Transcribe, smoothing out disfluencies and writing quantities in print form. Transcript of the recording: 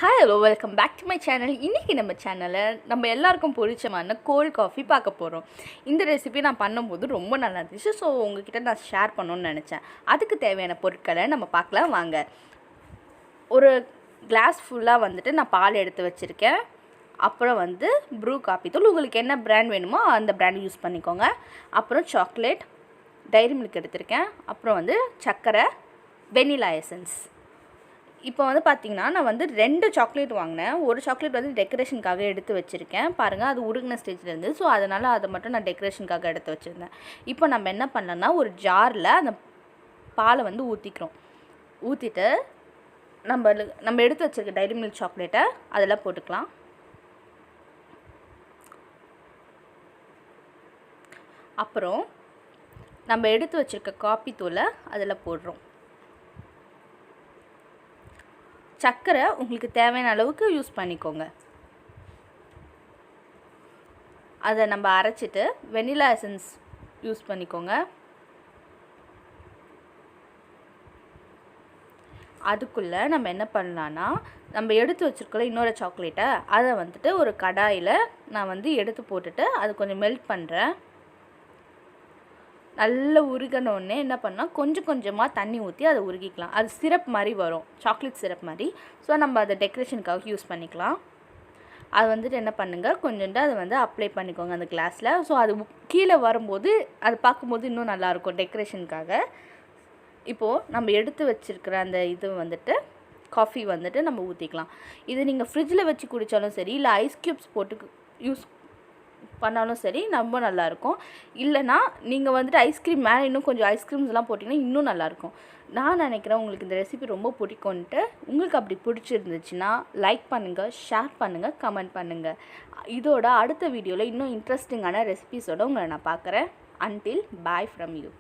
Hi hello welcome back to my channel. இன்றைக்கி நம்ம சேனலில் நம்ம எல்லாருக்கும் பிடிச்சமான கோல்ட் காஃபி பார்க்க போகிறோம். இந்த ரெசிபி நான் பண்ணும்போது ரொம்ப நல்லா இருந்துச்சு. ஸோ உங்ககிட்ட நான் ஷேர் பண்ணணுன்னு நினச்சேன். அதுக்கு தேவையான பொருட்களை நம்ம பார்க்கலாம் வாங்க. ஒரு கிளாஸ் ஃபுல்லாக வந்துட்டு நான் பால் எடுத்து வச்சுருக்கேன். அப்புறம் ப்ரூ காப்பி தூள், உங்களுக்கு என்ன பிராண்ட் வேணுமோ அந்த பிராண்ட் யூஸ் பண்ணிக்கோங்க. அப்புறம் சாக்லேட், டைரி மில்க் எடுத்திருக்கேன். அப்புறம் சர்க்கரை, வெனிலா எசன்ஸ். இப்போ பார்த்திங்கன்னா நான் 2 சாக்லேட் வாங்கினேன். ஒரு சாக்லேட் டெக்கரேஷனுக்காக எடுத்து வச்சுருக்கேன். பாருங்கள், அது உருகின ஸ்டேஜில் இருந்து. ஸோ அதனால் அதை மட்டும் நான் டெக்கரேஷனுக்காக எடுத்து வச்சுருந்தேன். இப்போ நம்ம என்ன பண்ணலாம்னா, ஒரு ஜாரில் அந்த பாலை ஊற்றிக்கிறோம். ஊற்றிட்டு நம்ம எடுத்து வச்சுருக்க டைரி மில்க் சாக்லேட்டை அதில் போட்டுக்கலாம். அப்புறம் நம்ம எடுத்து வச்சுருக்க காப்பி தூளை அதில் போடுறோம். சர்க்கரை உங்களுக்கு தேவையான அளவுக்கு யூஸ் பண்ணிக்கோங்க. அதை நம்ம அரைச்சிட்டு வெனிலா எசன்ஸ் யூஸ் பண்ணிக்கோங்க. அதுக்குள்ளே நம்ம என்ன பண்ணலான்னா, நம்ம எடுத்து வச்சுருக்கோம் இன்னொரு சாக்லேட்டை, அதை ஒரு கடாயில் நான் எடுத்து போட்டுட்டு அது கொஞ்சம் மெல்ட் பண்ணுறேன். நல்லா உருகணுன்னே என்ன பண்ணால் கொஞ்சம் கொஞ்சமாக தண்ணி ஊற்றி அதை உருகிக்கலாம். அது சிரப் மாதிரி வரும், சாக்லேட் சிரப் மாதிரி. ஸோ நம்ம அதை டெக்கரேஷனுக்காக யூஸ் பண்ணிக்கலாம். அது என்ன பண்ணுங்கள், கொஞ்சோண்டு அதை அப்ளை பண்ணிக்கோங்க அந்த கிளாஸில். ஸோ அது கீழே வரும்போது அது பார்க்கும்போது இன்னும் நல்லாயிருக்கும் டெக்கரேஷனுக்காக. இப்போது நம்ம எடுத்து வச்சுருக்கிற அந்த இது காஃபி நம்ம ஊற்றிக்கலாம். இது நீங்கள் ஃப்ரிட்ஜில் வச்சு குடித்தாலும் சரி, இல்லை ஐஸ் க்யூப்ஸ் போட்டு யூஸ் பண்ணாலும் சரி, ரொம்ப நல்லாயிருக்கும். இல்லைனா நீங்கள் ஐஸ்கிரீம் மேலே இன்னும் கொஞ்சம் ஐஸ்கிரீம்ஸ்லாம் போட்டிங்கன்னா இன்னும் நல்லாயிருக்கும். நான் நினைக்கிறேன் உங்களுக்கு இந்த ரெசிபி ரொம்ப பிடிக்கும்ன்ட்டு. உங்களுக்கு அப்படி பிடிச்சிருந்துச்சுன்னா லைக் பண்ணுங்கள், ஷேர் பண்ணுங்கள், கமெண்ட் பண்ணுங்கள். இதோட அடுத்த வீடியோவில் இன்னும் இன்ட்ரெஸ்டிங்கான ரெசிபிஸோடு உங்களை நான் பார்க்குறேன். Until bye from you.